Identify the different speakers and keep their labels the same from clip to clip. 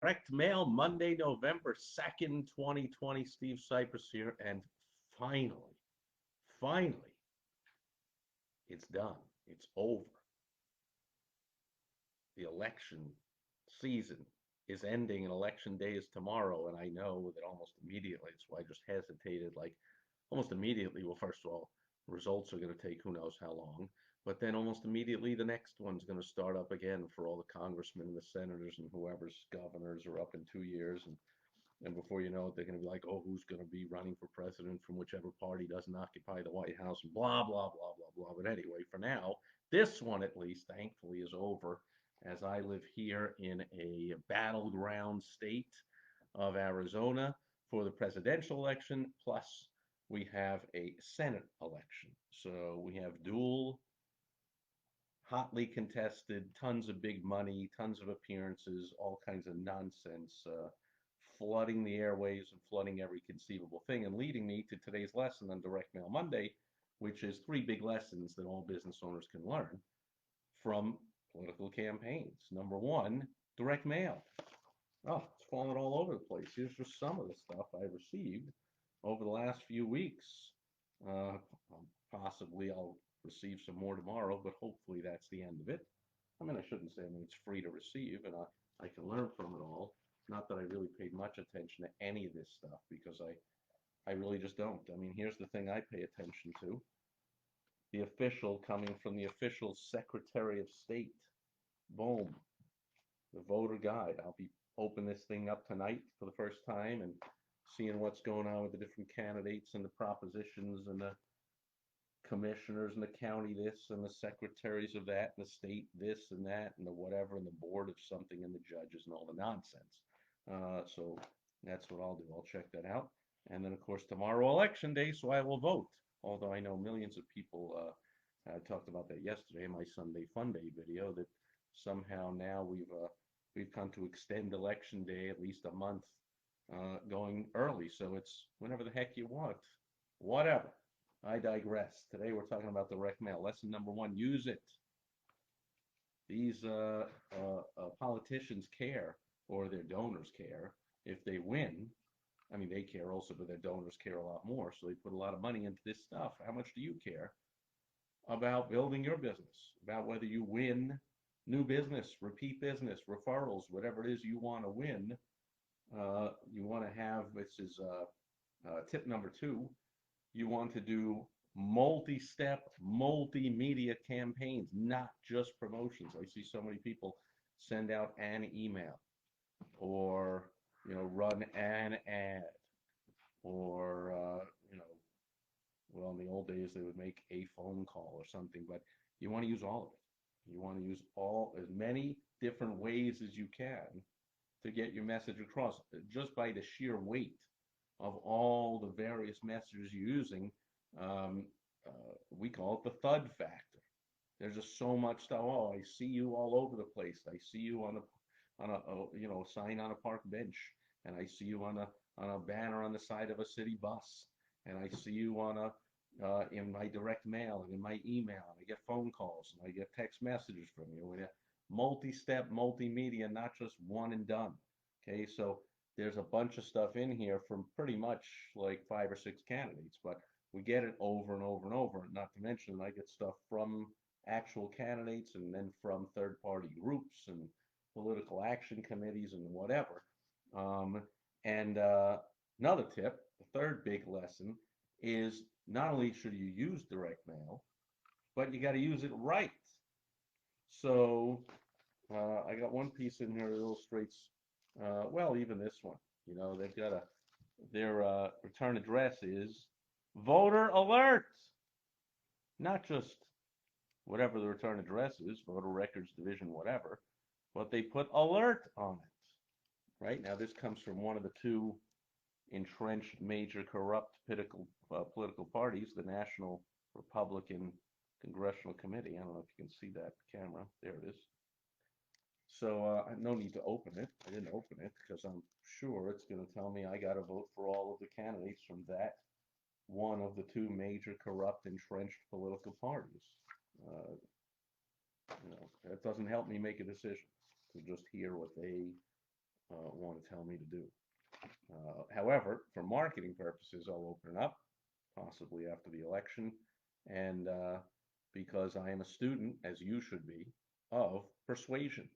Speaker 1: Direct Mail, Monday, November 2nd, 2020. Steve Sipress here. And finally, finally, it's done. It's over. The election season is ending, and election day is tomorrow. And I know that almost immediately, that's why I just hesitated. Like, almost immediately, well, first of all, results are going to take who knows how long. But then almost immediately, the next one's going to start up again for all the congressmen and the senators and whoever's governors are up in 2 years. And before you know it, they're going to be like, oh, who's going to be running for president from whichever party doesn't occupy the White House, and blah, blah, blah, blah, blah. But anyway, for now, this one at least, thankfully, is over as I live here in a battleground state of Arizona for the presidential election. Plus, we have a Senate election. So we have dual, hotly contested, tons of big money, tons of appearances, all kinds of nonsense, flooding the airwaves and flooding every conceivable thing, and leading me to today's lesson on Direct Mail Monday, which is three big lessons that all business owners can learn from political campaigns. Number one, direct mail. Oh, it's falling all over the place. Here's just some of the stuff I received over the last few weeks. Uh, Possibly I'll receive some more tomorrow, but hopefully that's the end of it. I mean, I shouldn't say, I mean, it's free to receive, and I can learn from it all. Not that I really paid much attention to any of this stuff because I really just don't. I mean, here's the thing I pay attention to. The official coming from the official Secretary of State. Boom. The voter guide. I'll be opening this thing up tonight for the first time and seeing what's going on with the different candidates and the propositions and the commissioners and the county this and the secretaries of that and the state this and that and the whatever and the board of something and the judges and all the nonsense. So that's what I'll do. I'll check that out. And then, of course, tomorrow election day, so I will vote. Although I know millions of people, I talked about that yesterday in my Sunday Fun Day video, that somehow now we've come to extend election day at least a month, going early. So it's whenever the heck you want. Whatever. I digress. Today we're talking about direct mail. Lesson number one, use it. These politicians care, or their donors care, if they win. I mean, they care also, but their donors care a lot more. So they put a lot of money into this stuff. How much do you care about building your business? About whether you win new business, repeat business, referrals, whatever it is you want to win. You want to have, this is tip number two, you want to do multi-step, multimedia campaigns, not just promotions. I see so many people send out an email or, run an ad or, well, in the old days they would make a phone call or something, but you want to use all of it. You want to use as many different ways as you can to get your message across, just by the sheer weight of all the various messages you're using. Um, we call it the thud factor. There's just so much stuff. Oh, I see you all over the place. I see you on a sign on a park bench, and I see you on a banner on the side of a city bus, and I see you in my direct mail and in my email. And I get phone calls and I get text messages from you. And multi-step, multimedia, not just one and done. Okay, so there's a bunch of stuff in here from pretty much like 5 or 6 candidates, but we get it over and over and over. Not to mention, I get stuff from actual candidates and then from third-party groups and political action committees and whatever. Um, and Another tip, the third big lesson, is not only should you use direct mail, but you got to use it right. So I got one piece in here that illustrates, well, even this one. They've got their return address is voter alert, not just whatever the return address is, voter records division, whatever, but they put alert on it. Right now, this comes from one of the two entrenched major corrupt political parties, the National Republican Congressional Committee. I don't know if you can see that camera. There it is. So no need to open it. I didn't open it because I'm sure it's going to tell me I got to vote for all of the candidates from that one of the two major corrupt entrenched political parties. Uh, that doesn't help me make a decision to just hear what they want to tell me to do. However, for marketing purposes, I'll open it up, possibly after the election, and because I am a student, as you should be, of persuasion,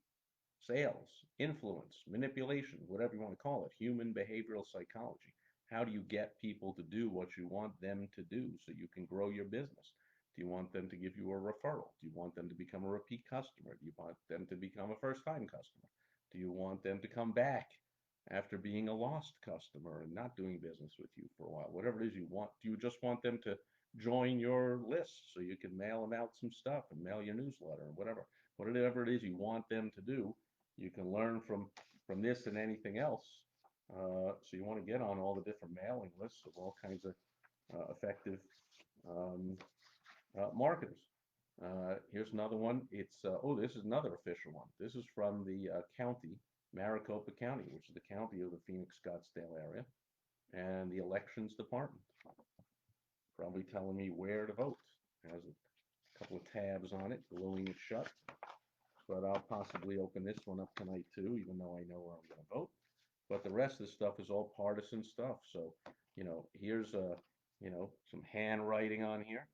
Speaker 1: sales, influence, manipulation, whatever you want to call it, human behavioral psychology. How do you get people to do what you want them to do so you can grow your business? Do you want them to give you a referral? Do you want them to become a repeat customer? Do you want them to become a first-time customer? Do you want them to come back after being a lost customer and not doing business with you for a while? Whatever it is you want, do you just want them to join your list so you can mail them out some stuff and mail your newsletter or whatever? Whatever it is you want them to do, you can learn from this and anything else. So you want to get on all the different mailing lists of all kinds of effective um, marketers. Here's another one. Oh, this is another official one. This is from the county, Maricopa County, which is the county of the Phoenix Scottsdale area, and the elections department. Probably telling me where to vote. It has a couple of tabs on it, gluing it shut. But I'll possibly open this one up tonight too, even though I know where I'm going to vote. But the rest of the stuff is all partisan stuff. So, here's some handwriting on here.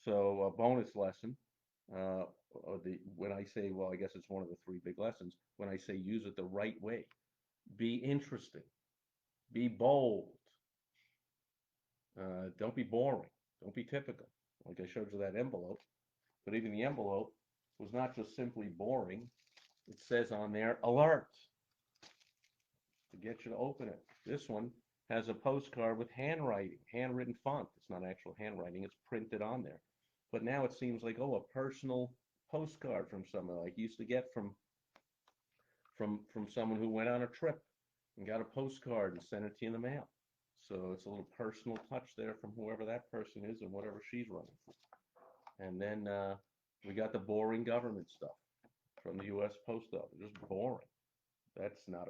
Speaker 1: So a bonus lesson. Uh, when I say, well, I guess it's one of the three big lessons. When I say use it the right way, be interesting, be bold. Don't be boring. Don't be typical. Like I showed you that envelope. But even the envelope was not just simply boring. It says on there, alert, to get you to open it. This one has a postcard with handwriting, handwritten font. It's not actual handwriting, it's printed on there. But now it seems like, oh, a personal postcard from someone like you used to get from someone who went on a trip and got a postcard and sent it to you in the mail. So it's a little personal touch there from whoever that person is and whatever she's running for. And then we got the boring government stuff from the U.S. Post Office. Just boring. That's not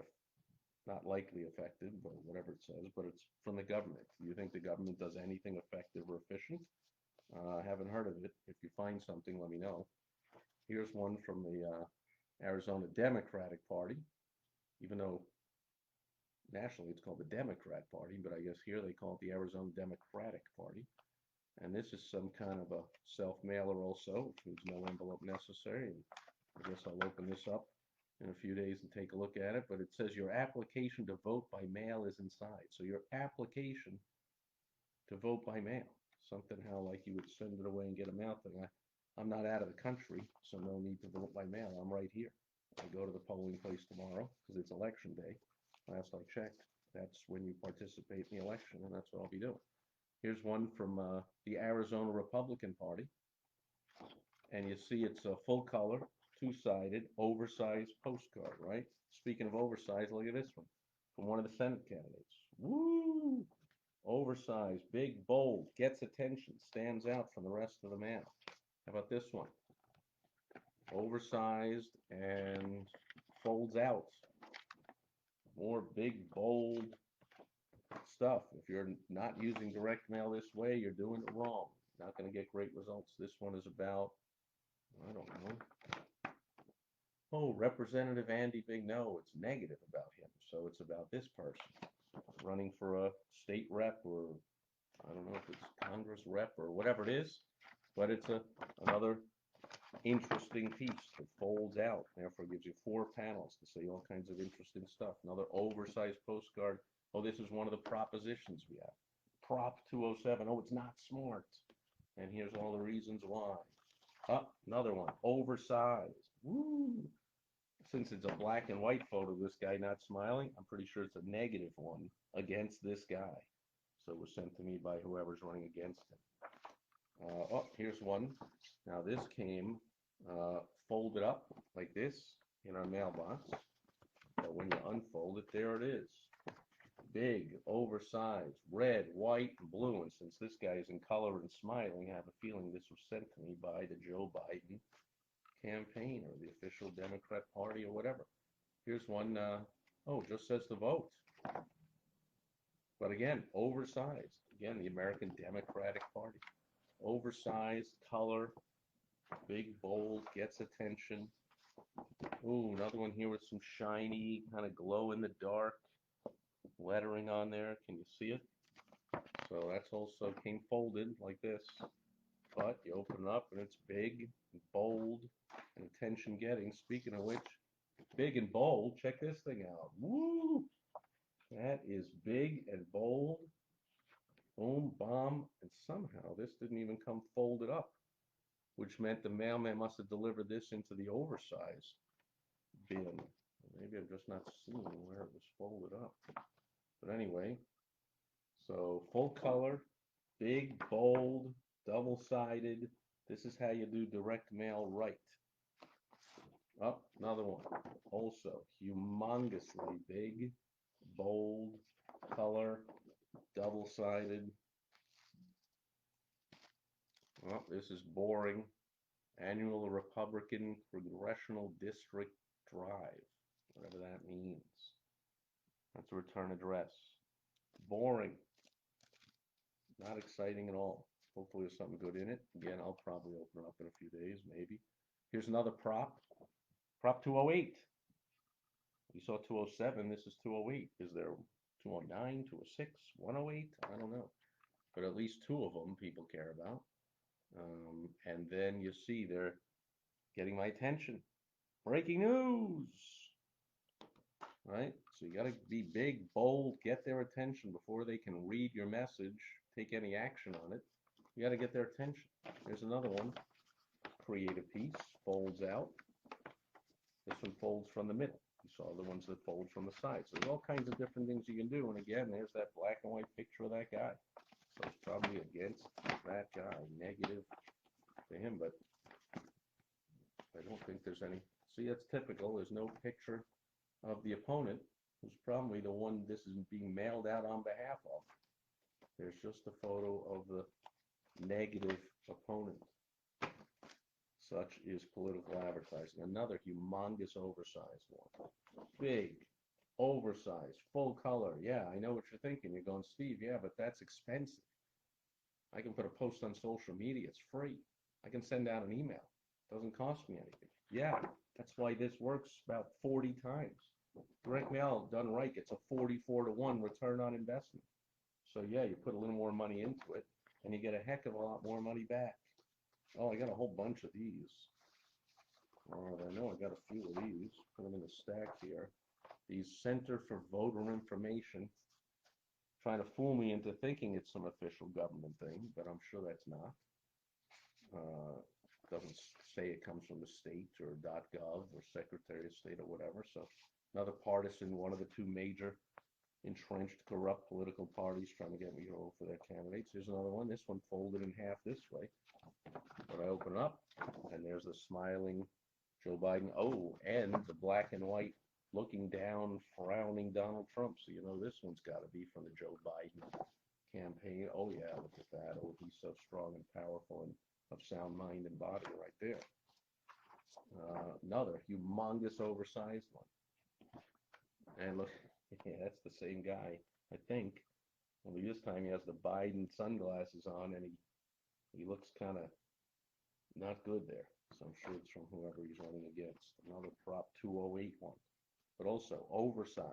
Speaker 1: likely effective, or whatever it says, but it's from the government. Do you think the government does anything effective or efficient? I haven't heard of it. If you find something, let me know. Here's one from the Arizona Democratic Party, even though nationally it's called the Democrat Party, but I guess here they call it the Arizona Democratic Party. And this is some kind of a self-mailer also, which means no envelope necessary. And I guess I'll open this up in a few days and take a look at it. But it says your application to vote by mail is inside. So your application to vote by mail, something how like you would send it away and get a mail thing. I'm not out of the country, so no need to vote by mail. I'm right here. I go to the polling place tomorrow because it's election day. Last I checked, that's when you participate in the election, and that's what I'll be doing. Here's one from the Arizona Republican Party. And you see it's a full color, two-sided, oversized postcard, right? Speaking of oversized, look at this one from one of the Senate candidates. Woo! Oversized, big, bold, gets attention, stands out from the rest of the mail. How about this one? Oversized and folds out. More big, bold stuff. If you're not using direct mail this way, you're doing it wrong. Not going to get great results. This one is about, I don't know. Oh, Representative Andy Big No, it's negative about him. So it's about this person running for a state rep, or I don't know if it's Congress rep or whatever it is, but it's another interesting piece that folds out. Therefore, gives you 4 panels to say all kinds of interesting stuff. Another oversized postcard. Oh, this is one of the propositions we have. Prop 207. Oh, it's not smart. And here's all the reasons why. Oh, another one. Oversized. Woo! Since it's a black and white photo of this guy not smiling, I'm pretty sure it's a negative one against this guy. So it was sent to me by whoever's running against him. Oh, here's one. Now this came folded up like this in our mailbox. But when you unfold it, there it is. Big, oversized, red, white, and blue. And since this guy is in color and smiling, I have a feeling this was sent to me by the Joe Biden campaign or the official Democrat Party or whatever. Here's one, oh, just says to vote. But again, oversized. Again, the American Democratic Party. Oversized, color, big, bold, gets attention. Ooh, another one here with some shiny, kind of glow in the dark lettering on there. Can you see it? So that's also came folded like this. But you open it up and it's big, and bold, and attention getting. Speaking of which, big and bold, check this thing out. Woo! That is big and bold. Boom, bomb. And somehow this didn't even come folded up, which meant the mailman must have delivered this into the oversized bin. Maybe I'm just not seeing where it was folded up. But anyway, so full color, big, bold, double-sided. This is how you do direct mail right. Up, another one. Also, humongously big, bold, color, double-sided. Well, this is boring. Annual Republican Congressional District Drive, whatever that means. That's a return address. Boring. Not exciting at all. Hopefully there's something good in it. Again, I'll probably open it up in a few days, maybe. Here's another prop. Prop 208. You saw 207. This is 208. Is there 209, 206, 108? I don't know. But at least two of them people care about. And then you see they're getting my attention. Breaking news! Right? So you got to be big, bold, get their attention before they can read your message, take any action on it. You got to get their attention. Here's another one. Create a piece, folds out. This one folds from the middle. You saw the ones that fold from the side. So there's all kinds of different things you can do. And again, there's that black and white picture of that guy. So it's probably against that guy, negative to him, but I don't think there's any. See, that's typical. There's no picture of the opponent, who's probably the one this is being mailed out on behalf of. There's just a photo of the negative opponent. Such is political advertising. Another humongous oversized one. Big, oversized, full color. Yeah, I know what you're thinking. You're going, Steve, yeah, but that's expensive. I can put a post on social media. It's free. I can send out an email. It doesn't cost me anything. Yeah, that's why this works about 40 times. Direct mail done right gets a 44 to 1 return on investment. So yeah, you put a little more money into it and you get a heck of a lot more money back. Oh, I got a whole bunch of these. I know I got a few of these. Put them in the stack here. These Center for Voter Information, trying to fool me into thinking it's some official government thing, but I'm sure that's not. Doesn't say it comes from the state or .gov or Secretary of State or whatever. So another partisan, one of the two major entrenched corrupt political parties trying to get me to vote for their candidates. Here's another one. This one folded in half this way. But I open it up, and there's the smiling Joe Biden. Oh, and the black and white looking down, frowning Donald Trump. So you know this one's got to be from the Joe Biden campaign. Oh yeah, look at that. Oh, he's so strong and powerful and of sound mind and body right there. Another humongous oversized one. And look, yeah, that's the same guy, I think. Only this time he has the Biden sunglasses on and he looks kind of not good there. So I'm sure it's from whoever he's running against. Another prop 208 one. But also oversized.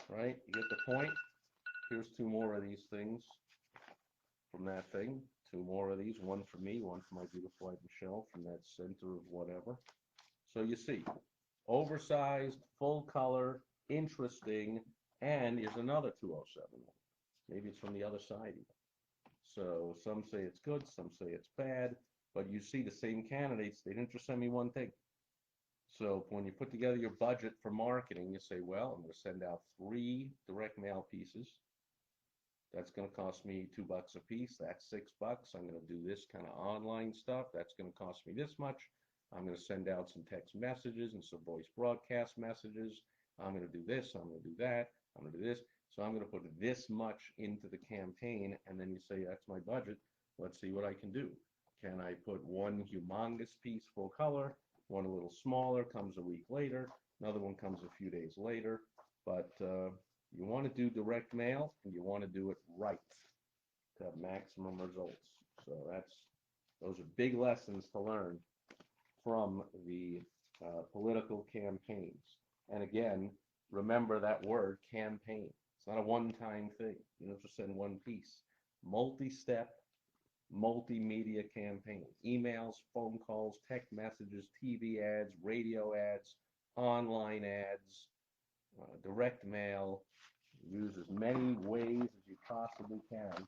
Speaker 1: Right? You get the point? Here's two more of these things from that thing. Two more of these. One for me, one for my beautiful wife Michelle from that center of whatever. So you see, oversized, full color, interesting, and here's another 207 one. Maybe it's from the other side. So some say it's good, some say it's bad, but you see the same candidates, they didn't just send me one thing. So when you put together your budget for marketing, you say, well, I'm going to send out 3 direct mail pieces. That's going to cost me $2 a piece. That's $6. I'm going to do this kind of online stuff. That's going to cost me this much. I'm going to send out some text messages and some voice broadcast messages. I'm going to do this. I'm going to do that. I'm going to do this. So I'm going to put this much into the campaign. And then you say, that's my budget. Let's see what I can do. Can I put one humongous piece full color, one a little smaller, comes a week later, another one comes a few days later. But you want to do direct mail and you want to do it right to have maximum results. So those are big lessons to learn from the political campaigns. And again, remember that word campaign. It's not a one-time thing. You don't just send one piece. Multi-step, multimedia campaign. Emails, phone calls, text messages, TV ads, radio ads, online ads, direct mail. Use as many ways as you possibly can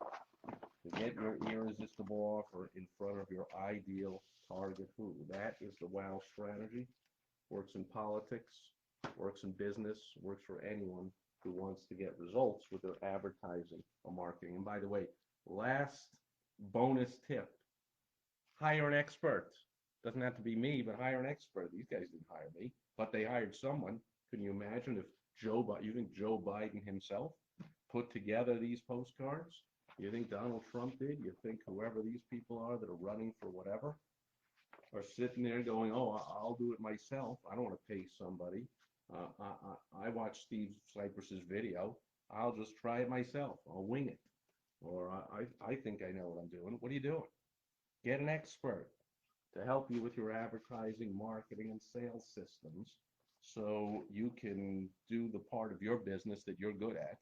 Speaker 1: to get your irresistible offer in front of your ideal target who. That is the WOW strategy. Works in politics, works in business, works for anyone who wants to get results with their advertising or marketing. And by the way, last bonus tip, hire an expert. Doesn't have to be me, but hire an expert. These guys didn't hire me, but they hired someone. Can you imagine if you think Joe Biden himself put together these postcards? You think Donald Trump did? You think whoever these people are that are running for whatever are sitting there going, "Oh, I'll do it myself. I don't want to pay somebody. I watched Steve Sipress's video. I'll just try it myself. I'll wing it." Or I think I know what I'm doing. What are you doing? Get an expert to help you with your advertising, marketing, and sales systems so you can do the part of your business that you're good at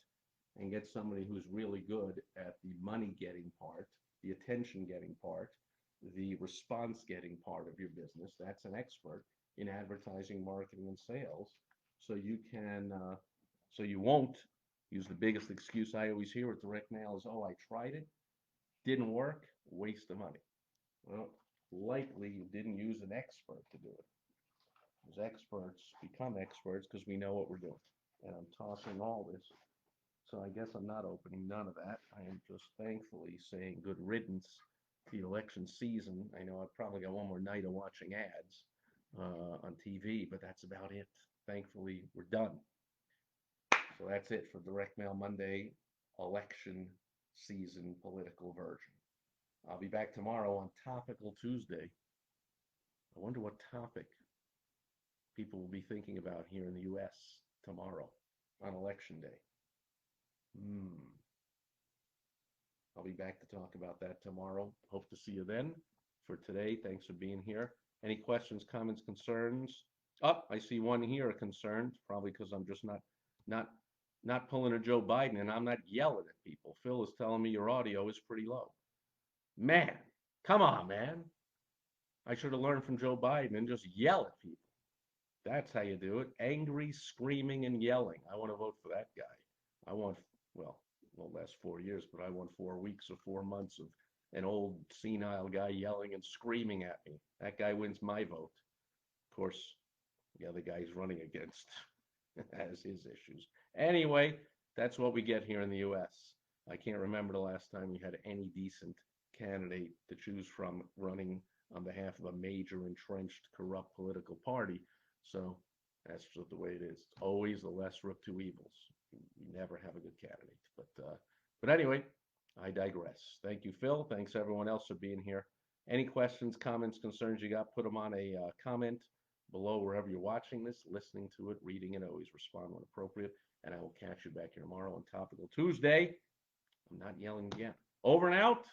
Speaker 1: and get somebody who's really good at the money getting part, the attention getting part, the response getting part of your business. That's an expert in advertising, marketing, and sales. So you can, so you won't use the biggest excuse I always hear with direct mail is, "Oh, I tried it, didn't work, waste of money." Well, likely you didn't use an expert to do it. As experts become experts because we know what we're doing. And I'm tossing all this. So I guess I'm not opening none of that. I am just thankfully saying good riddance to the election season. I know I've probably got one more night of watching ads on TV, but that's about it. Thankfully, we're done. So that's it for Direct Mail Monday election season political version. I'll be back tomorrow on Topical Tuesday. I wonder what topic people will be thinking about here in the U.S. tomorrow on election day. I'll be back to talk about that tomorrow. Hope to see you then. For today, thanks for being here. Any questions, comments, concerns? Oh, I see one here, a concern, probably because I'm just not not pulling a Joe Biden and I'm not yelling at people. Phil is telling me your audio is pretty low. Man, come on, man. I should have learned from Joe Biden and just yell at people. That's how you do it. Angry, screaming, and yelling. I want to vote for that guy. I want, well, won't last 4 years, but I want 4 weeks or 4 months of an old senile guy yelling and screaming at me. That guy wins my vote. Of course, the other guy he's running against has his issues. Anyway, that's what we get here in the U.S. I can't remember the last time we had any decent candidate to choose from running on behalf of a major entrenched corrupt political party. So that's just the way it is. It's always the lesser of two evils. You never have a good candidate. But anyway, I digress. Thank you, Phil. Thanks everyone else for being here. Any questions, comments, concerns you got, put them on a comment below wherever you're watching this, listening to it, reading it. Always respond when appropriate. And I will catch you back here tomorrow on Topical Tuesday. I'm not yelling again. Over and out.